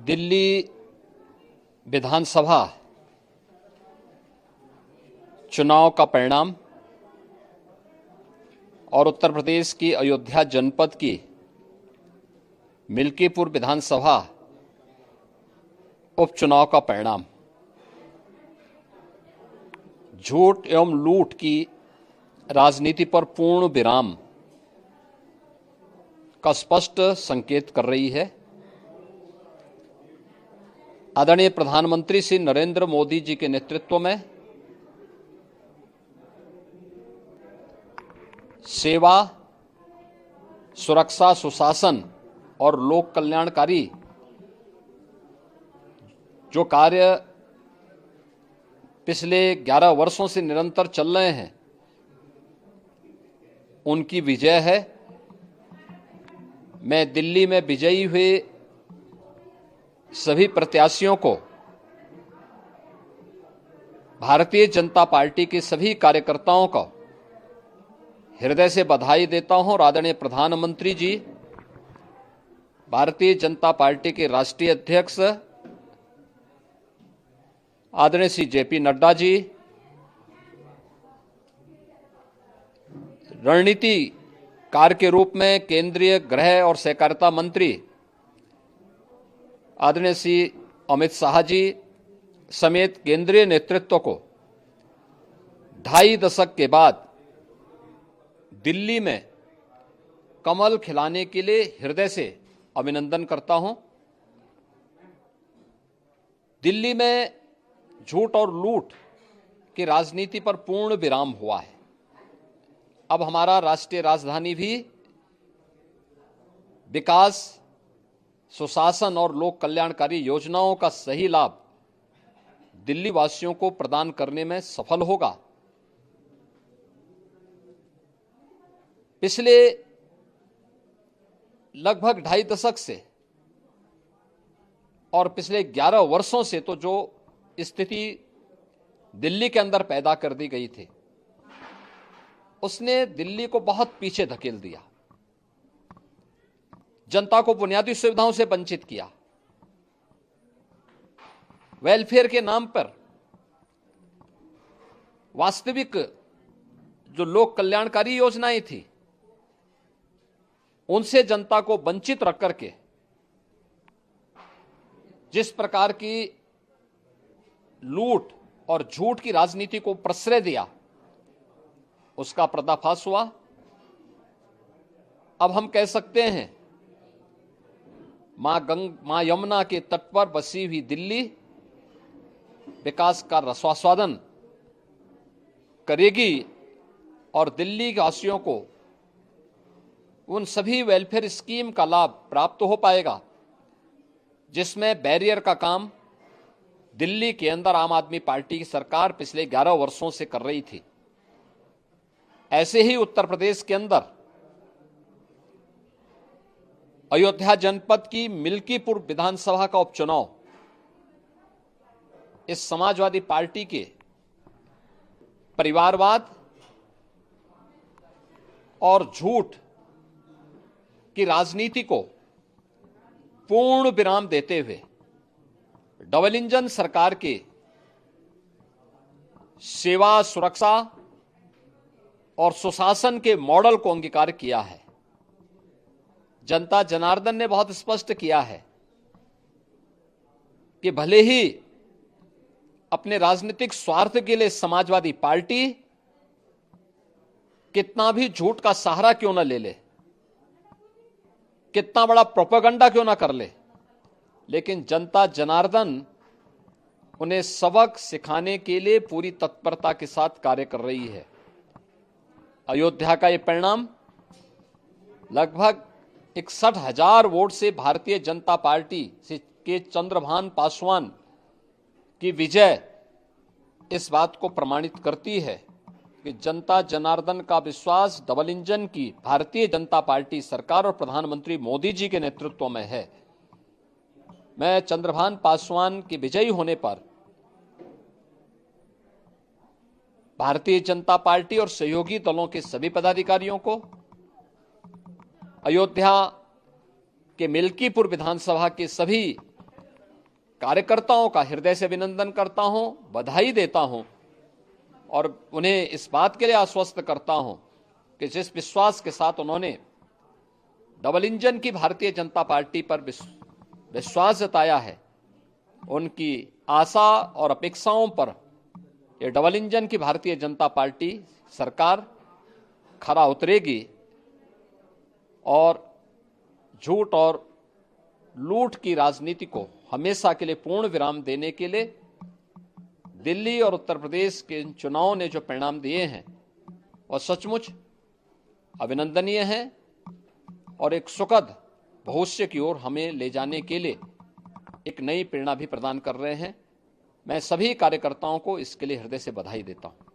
दिल्ली विधानसभा चुनाव का परिणाम और उत्तर प्रदेश की अयोध्या जनपद की मिल्कीपुर विधानसभा उपचुनाव का परिणाम झूठ एवं लूट की राजनीति पर पूर्ण विराम का स्पष्ट संकेत कर रही है। आदरणीय प्रधानमंत्री श्री नरेंद्र मोदी जी के नेतृत्व में सेवा, सुरक्षा, सुशासन और लोक कल्याणकारी जो कार्य पिछले 11 वर्षों से निरंतर चल रहे हैं, उनकी विजय है। मैं दिल्ली में विजयी हुए सभी प्रत्याशियों को, भारतीय जनता पार्टी के सभी कार्यकर्ताओं को हृदय से बधाई देता हूं और आदरणीय प्रधानमंत्री जी, भारतीय जनता पार्टी के राष्ट्रीय अध्यक्ष आदरणीय श्री जेपी नड्डा जी, रणनीतिकार के रूप में केंद्रीय गृह और सहकारिता मंत्री आदरणीय श्री अमित शाह जी समेत केंद्रीय नेतृत्व को 2.5 दशक के बाद दिल्ली में कमल खिलाने के लिए हृदय से अभिनंदन करता हूं। दिल्ली में झूठ और लूट की राजनीति पर पूर्ण विराम हुआ है। अब हमारा राष्ट्रीय राजधानी भी विकास, सुशासन और लोक कल्याणकारी योजनाओं का सही लाभ दिल्ली वासियों को प्रदान करने में सफल होगा। पिछले लगभग 2.5 दशक से और पिछले 11 वर्षों से तो जो स्थिति दिल्ली के अंदर पैदा कर दी गई थी, उसने दिल्ली को बहुत पीछे धकेल दिया, जनता को बुनियादी सुविधाओं से वंचित किया। वेलफेयर के नाम पर वास्तविक जो लोक कल्याणकारी योजनाएं थी, उनसे जनता को वंचित रख करके जिस प्रकार की लूट और झूठ की राजनीति को प्रश्रय दिया, उसका पर्दाफाश हुआ। अब हम कह सकते हैं मां यमुना के तट पर बसी हुई दिल्ली विकास का रसास्वादन करेगी और दिल्ली वासियों को उन सभी वेलफेयर स्कीम का लाभ प्राप्त हो पाएगा जिसमें बैरियर का काम दिल्ली के अंदर आम आदमी पार्टी की सरकार पिछले 11 वर्षों से कर रही थी। ऐसे ही उत्तर प्रदेश के अंदर अयोध्या जनपद की मिल्कीपुर विधानसभा का उपचुनाव इस समाजवादी पार्टी के परिवारवाद और झूठ की राजनीति को पूर्ण विराम देते हुए डबल इंजन सरकार के सेवा, सुरक्षा और सुशासन के मॉडल को अंगीकार किया है। जनता जनार्दन ने बहुत स्पष्ट किया है कि भले ही अपने राजनीतिक स्वार्थ के लिए समाजवादी पार्टी कितना भी झूठ का सहारा क्यों न ले ले, कितना बड़ा प्रोपेगेंडा क्यों ना कर ले, लेकिन जनता जनार्दन उन्हें सबक सिखाने के लिए पूरी तत्परता के साथ कार्य कर रही है। अयोध्या का ये परिणाम लगभग 61,000 वोट से भारतीय जनता पार्टी के चंद्रभान पासवान की विजय इस बात को प्रमाणित करती है कि जनता जनार्दन का विश्वास डबल इंजन की भारतीय जनता पार्टी सरकार और प्रधानमंत्री मोदी जी के नेतृत्व में है। मैं चंद्रभान पासवान के विजयी होने पर भारतीय जनता पार्टी और सहयोगी दलों के सभी पदाधिकारियों को, अयोध्या के मिल्कीपुर विधानसभा के सभी कार्यकर्ताओं का हृदय से अभिनंदन करता हूं, बधाई देता हूं और उन्हें इस बात के लिए आश्वस्त करता हूं कि जिस विश्वास के साथ उन्होंने डबल इंजन की भारतीय जनता पार्टी पर विश्वास जताया है, उनकी आशा और अपेक्षाओं पर यह डबल इंजन की भारतीय जनता पार्टी सरकार खरा उतरेगी और झूठ और लूट की राजनीति को हमेशा के लिए पूर्ण विराम देने के लिए दिल्ली और उत्तर प्रदेश के इन चुनावों ने जो परिणाम दिए हैं वह सचमुच अभिनंदनीय हैं और एक सुखद भविष्य की ओर हमें ले जाने के लिए एक नई प्रेरणा भी प्रदान कर रहे हैं। मैं सभी कार्यकर्ताओं को इसके लिए हृदय से बधाई देता हूं।